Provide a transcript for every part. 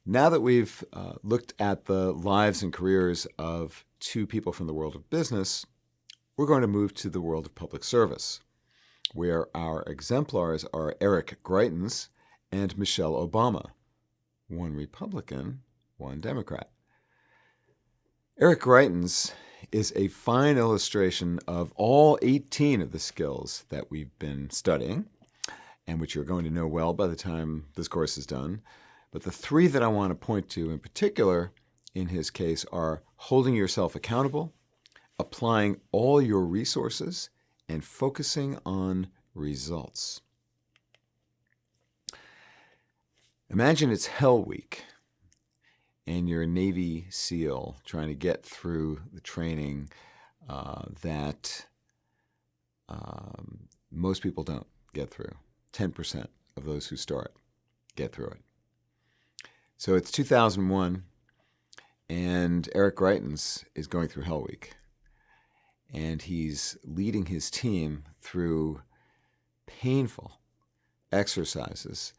Now that we've looked at the lives and careers of two people from the world of business, we're going to move to the world of public service, where our exemplars are Eric Greitens and Michelle Obama, one Republican, one Democrat. Eric Greitens is a fine illustration of all 18 of the skills that we've been studying, and which you're going to know well by the time this course is done. But the three that I want to point to in particular in his case are holding yourself accountable, applying all your resources, and focusing on results. Imagine it's Hell Week and you're a Navy SEAL trying to get through the training that most people don't get through. 10% of those who start get through it. So it's 2001, and Eric Greitens is going through Hell Week. And he's leading his team through painful exercises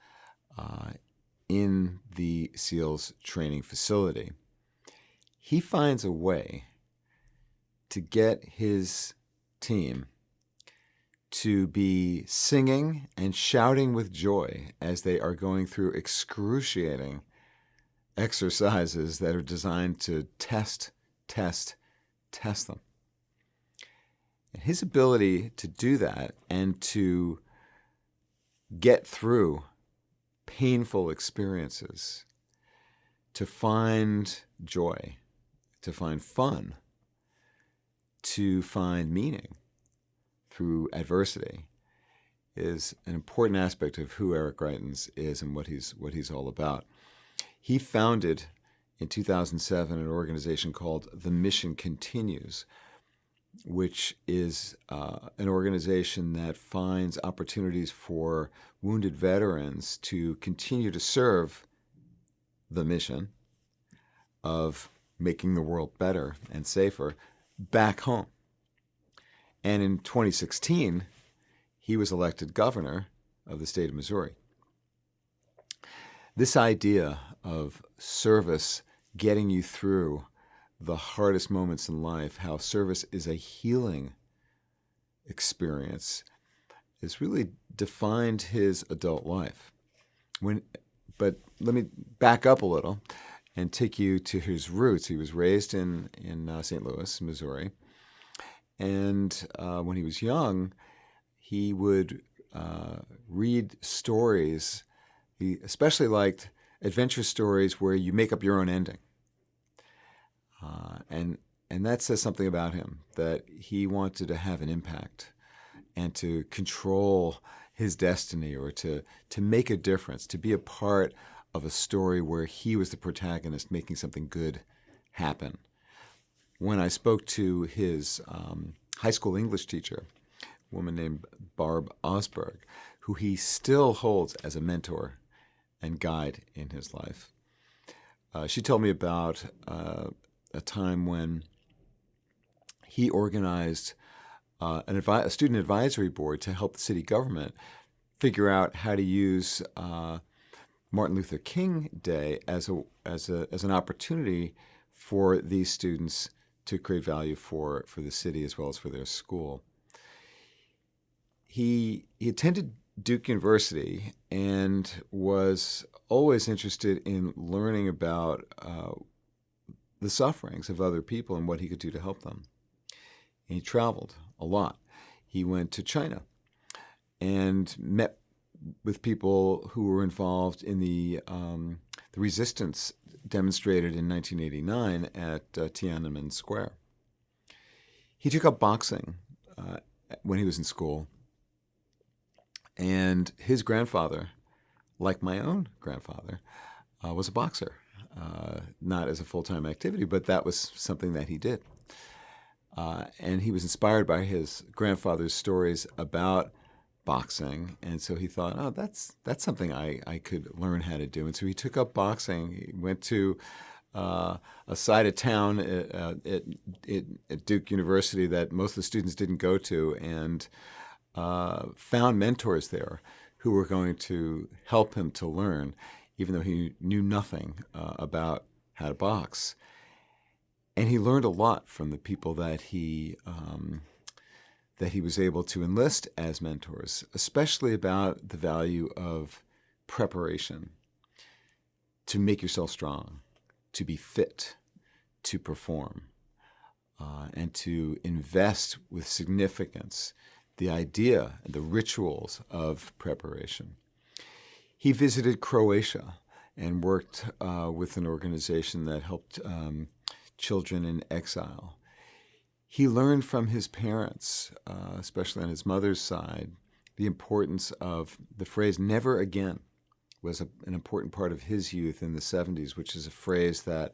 in the SEALs training facility. He finds a way to get his team to be singing and shouting with joy as they are going through excruciating exercises that are designed to test them. And his ability to do that and to get through painful experiences, to find joy, to find fun, to find meaning through adversity is an important aspect of who Eric Greitens is and what he's all about. He founded in 2007 an organization called The Mission Continues, which is an organization that finds opportunities for wounded veterans to continue to serve the mission of making the world better and safer back home. And in 2016, he was elected governor of the state of Missouri. This idea of service getting you through the hardest moments in life, how service is a healing experience, has really defined his adult life. But let me back up a little and take you to his roots. He was raised in St. Louis, Missouri. And when he was young, he would read stories. He especially liked adventure stories where you make up your own ending. And that says something about him, that he wanted to have an impact and to control his destiny or to make a difference, to be a part of a story where he was the protagonist making something good happen. When I spoke to his high school English teacher, a woman named Barb Osberg, who he still holds as a mentor and guide in his life, she told me about a time when he organized a student advisory board to help the city government figure out how to use Martin Luther King Day as an opportunity for these students to create value for the city as well as for their school. He attended Duke University and was always interested in learning about the sufferings of other people and what he could do to help them. And he traveled a lot. He went to China and met with people who were involved in the resistance demonstrated in 1989 at Tiananmen Square. He took up boxing when he was in school, and his grandfather, like my own grandfather, was a boxer. Not as a full-time activity, but that was something that he did. And he was inspired by his grandfather's stories about boxing, and so he thought, oh, that's something I could learn how to do. And so he took up boxing. He went to a side of town at Duke University that most of the students didn't go to, and found mentors there who were going to help him to learn. even though he knew nothing about how to box. And he learned a lot from the people that he was able to enlist as mentors, especially about the value of preparation, to make yourself strong, to be fit, to perform, and to invest with significance the idea and the rituals of preparation. He visited Croatia and worked with an organization that helped children in exile. He learned from his parents, especially on his mother's side, the importance of the phrase "never again" was an important part of his youth in the 70s, which is a phrase that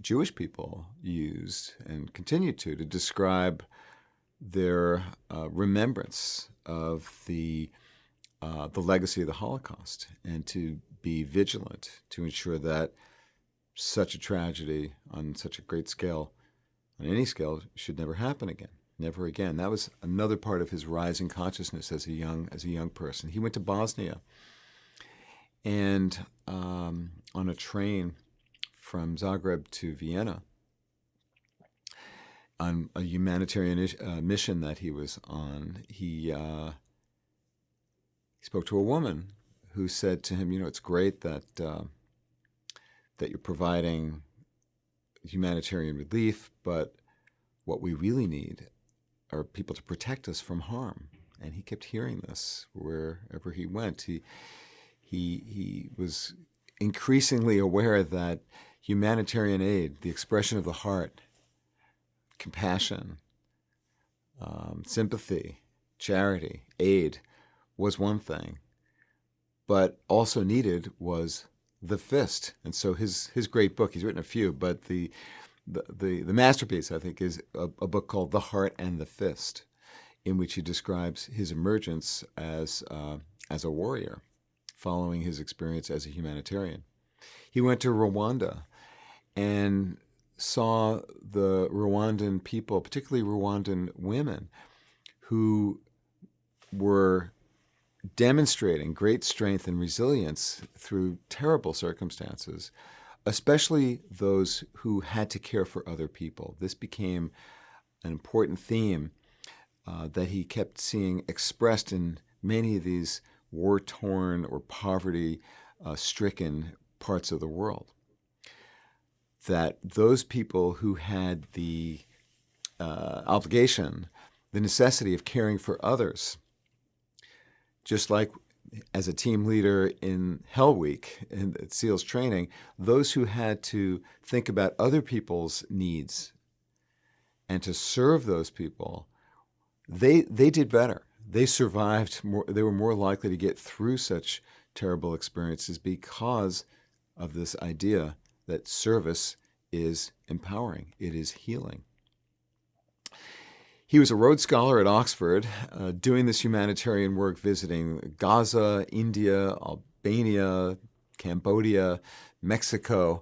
Jewish people used and continue to describe their remembrance of the legacy of the Holocaust, and to be vigilant to ensure that such a tragedy on such a great scale, on any scale, should never happen again. Never again. That was another part of his rising consciousness as a young person. He went to Bosnia, and on a train from Zagreb to Vienna, on a humanitarian mission that he was on, he spoke to a woman who said to him, it's great that you're providing humanitarian relief, but what we really need are people to protect us from harm. And he kept hearing this wherever he went. He was increasingly aware that humanitarian aid, the expression of the heart, compassion, sympathy, charity, aid, was one thing, but also needed was the fist. And so his great book, he's written a few, but the masterpiece, I think, is a book called The Heart and the Fist, in which he describes his emergence as a warrior, following his experience as a humanitarian. He went to Rwanda and saw the Rwandan people, particularly Rwandan women, who were demonstrating great strength and resilience through terrible circumstances, especially those who had to care for other people. This became an important theme that he kept seeing expressed in many of these war-torn or poverty-stricken parts of the world. That those people who had the obligation, the necessity of caring for others, just like as a team leader in Hell Week in SEALs training, those who had to think about other people's needs and to serve those people, they did better. They survived more. They were more likely to get through such terrible experiences because of this idea that service is empowering. It is healing. He was a Rhodes Scholar at Oxford, doing this humanitarian work, visiting Gaza, India, Albania, Cambodia, Mexico,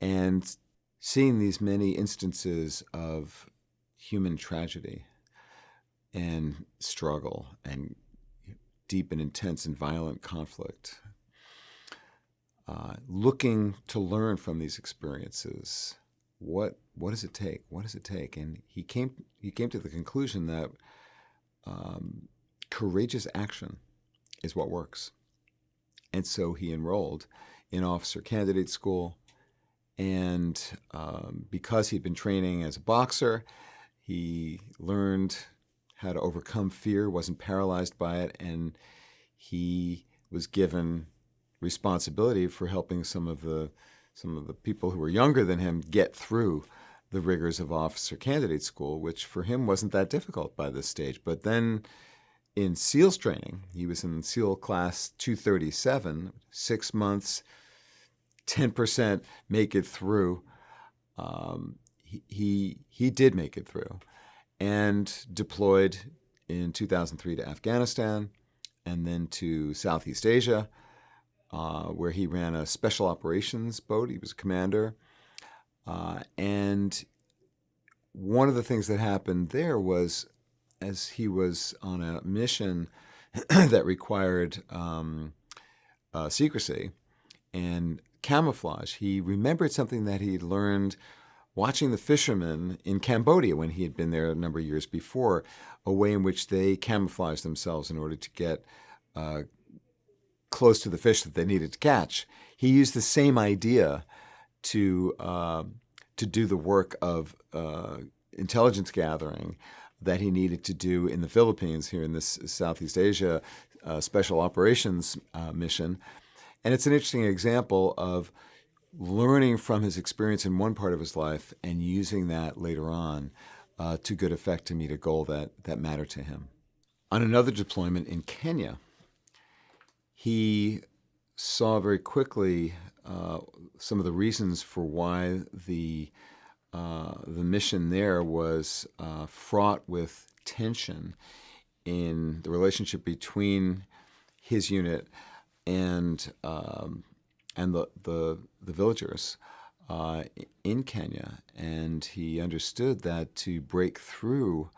and seeing these many instances of human tragedy and struggle and deep and intense and violent conflict. Looking to learn from these experiences. What does it take? What does it take? And he came to the conclusion that courageous action is what works. And so he enrolled in officer candidate school. And because he'd been training as a boxer, he learned how to overcome fear, wasn't paralyzed by it, and he was given responsibility for helping some of the people who were younger than him get through the rigors of officer candidate school, which for him wasn't that difficult by this stage. But then in SEALs training, he was in SEAL Class 237, 6 months, 10% make it through. He did make it through and deployed in 2003 to Afghanistan and then to Southeast Asia, where he ran a special operations boat. He was a commander. And one of the things that happened there was, as he was on a mission that required secrecy and camouflage. He remembered something that he'd learned watching the fishermen in Cambodia when he had been there a number of years before, a way in which they camouflaged themselves in order to get close to the fish that they needed to catch. He used the same idea to do the work of intelligence gathering that he needed to do in the Philippines, here in this Southeast Asia special operations mission. And it's an interesting example of learning from his experience in one part of his life and using that later on to good effect to meet a goal that mattered to him. On another deployment in Kenya, he saw very quickly some of the reasons for why the mission there was fraught with tension in the relationship between his unit and the villagers in Kenya, and he understood that to break through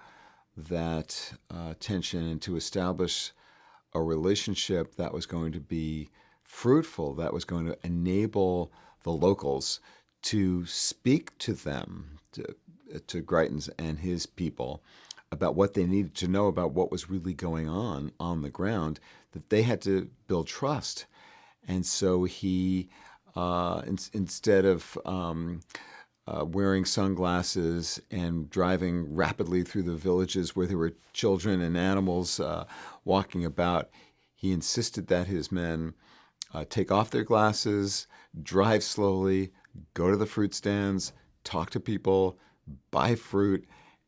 that tension and to establish a relationship that was going to be fruitful, that was going to enable the locals to speak to them, to Geitens and his people, about what they needed to know about what was really going on the ground, that they had to build trust. And so he, instead of wearing sunglasses and driving rapidly through the villages where there were children and animals walking about, he insisted that his men take off their glasses, drive slowly, go to the fruit stands, talk to people, buy fruit,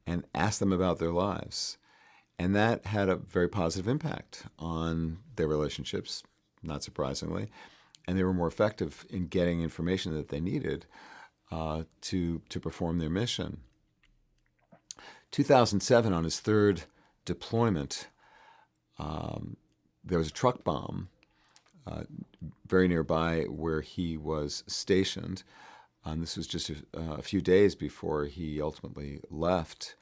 and ask them about their lives. And that had a very positive impact on their relationships, not surprisingly. And they were more effective in getting information that they needed to perform their mission. 2007, on his third deployment, there was a truck bomb very nearby where he was stationed. This was just a few days before he ultimately left.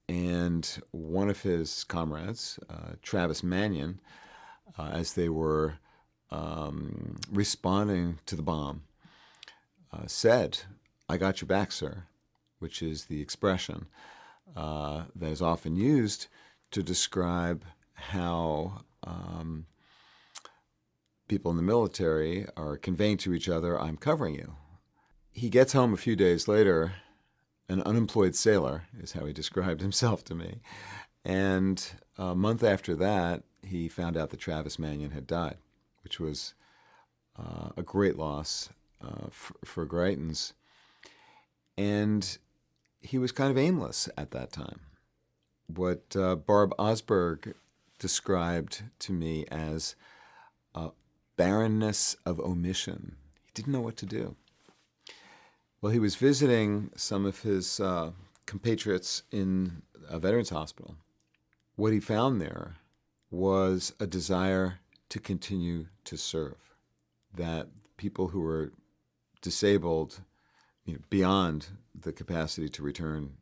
And one of his comrades, Travis Mannion, as they were responding to the bomb, said, "I got your back, sir," which is the expression that is often used to describe how people in the military are conveying to each other, "I'm covering you." He gets home a few days later, an unemployed sailor is how he described himself to me. And a month after that, he found out that Travis Mannion had died, which was a great loss for Geitens. And he was kind of aimless at that time. What Barb Osberg described to me as barrenness of omission. He didn't know what to do. Well, he was visiting some of his compatriots in a veterans hospital. What he found there was a desire to continue to serve, that people who were disabled, beyond the capacity to return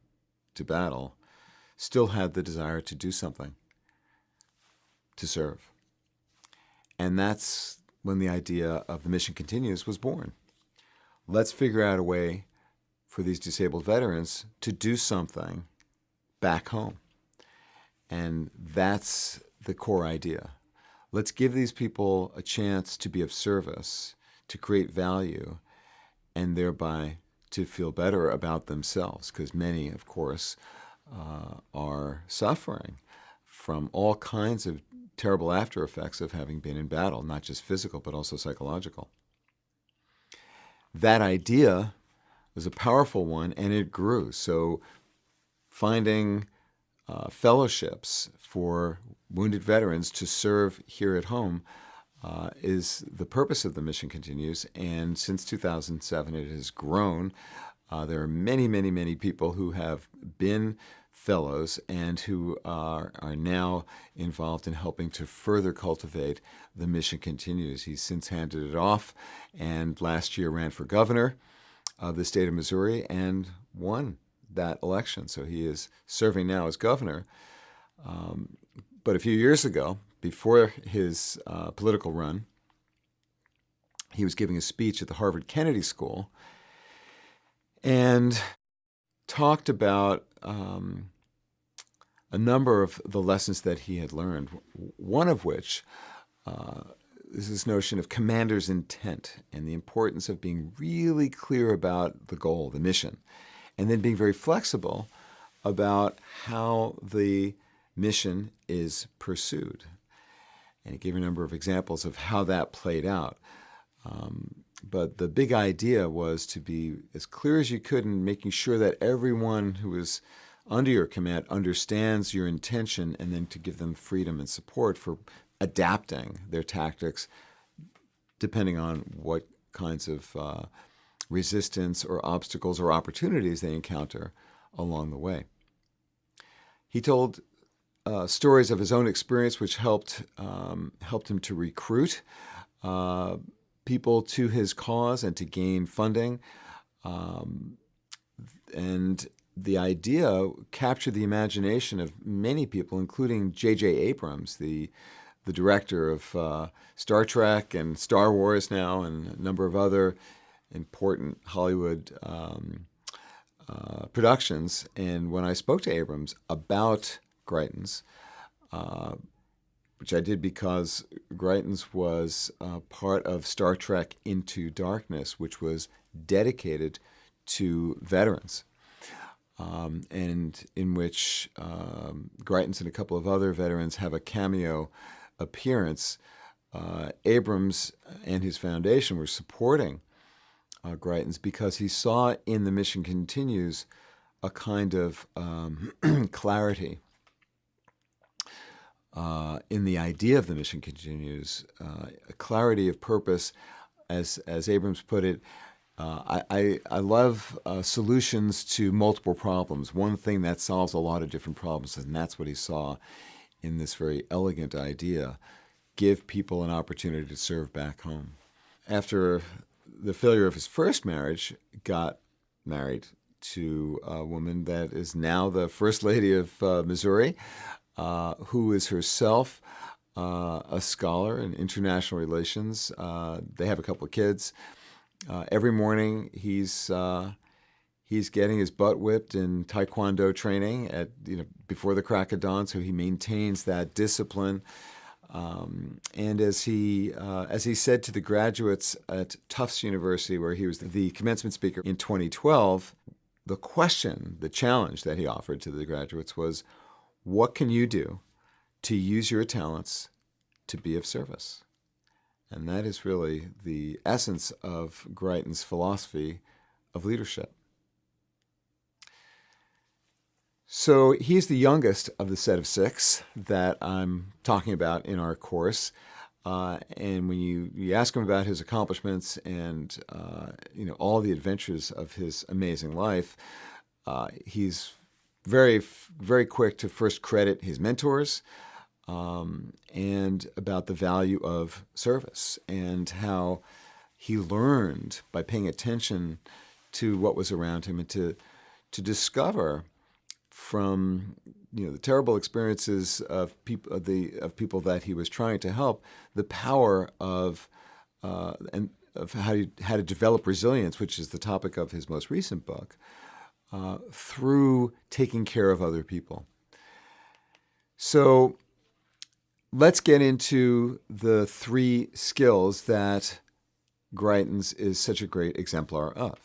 to battle, still had the desire to do something, to serve. And that's when the idea of the Mission Continues was born. Let's figure out a way for these disabled veterans to do something back home. And that's the core idea. Let's give these people a chance to be of service, to create value, and thereby to feel better about themselves, because many, of course, are suffering from all kinds of terrible after effects of having been in battle, not just physical, but also psychological. That idea was a powerful one, and it grew. So finding fellowships for wounded veterans to serve here at home is the purpose of the Mission Continues. And since 2007, it has grown. There are many, many, many people who have been fellows and who are now involved in helping to further cultivate the Mission Continues. He's since handed it off, and last year ran for governor of the state of Missouri and won that election. So he is serving now as governor. But a few years ago, before his political run, he was giving a speech at the Harvard Kennedy School and talked about a number of the lessons that he had learned, one of which is this notion of commander's intent and the importance of being really clear about the goal, the mission, and then being very flexible about how the mission is pursued. And he gave a number of examples of how that played out. But the big idea was to be as clear as you could in making sure that everyone who is under your command understands your intention, and then to give them freedom and support for adapting their tactics depending on what kinds of resistance or obstacles or opportunities they encounter along the way. He told stories of his own experience, which helped him to recruit people to his cause and to gain funding. And the idea captured the imagination of many people, including J.J. Abrams, the director of Star Trek and Star Wars now, and a number of other important Hollywood productions. And when I spoke to Abrams about Geitens, which I did because Geitens was part of Star Trek Into Darkness, which was dedicated to veterans, and in which Geitens and a couple of other veterans have a cameo appearance. Abrams and his foundation were supporting Geitens because he saw in The Mission Continues a kind of clarity in the idea of The Mission Continues, a clarity of purpose. As Abrams put it, I love solutions to multiple problems, one thing that solves a lot of different problems, and that's what he saw in this very elegant idea: give people an opportunity to serve back home. After the failure of his first marriage, got married to a woman that is now the First Lady of Missouri, who is herself a scholar in international relations. They have a couple of kids. Every morning, he's getting his butt whipped in Taekwondo training at before the crack of dawn, so he maintains that discipline. And as he said to the graduates at Tufts University, where he was the commencement speaker in 2012, the challenge that he offered to the graduates was, what can you do to use your talents to be of service? And that is really the essence of Geitens' philosophy of leadership. So he's the youngest of the set of six that I'm talking about in our course. And when you ask him about his accomplishments and all the adventures of his amazing life, he's very, very quick to first credit his mentors, and about the value of service and how he learned by paying attention to what was around him, and to discover from the terrible experiences of people that he was trying to help, the power of how to develop resilience, which is the topic of his most recent book, through taking care of other people. So let's get into the three skills that Geitens is such a great exemplar of.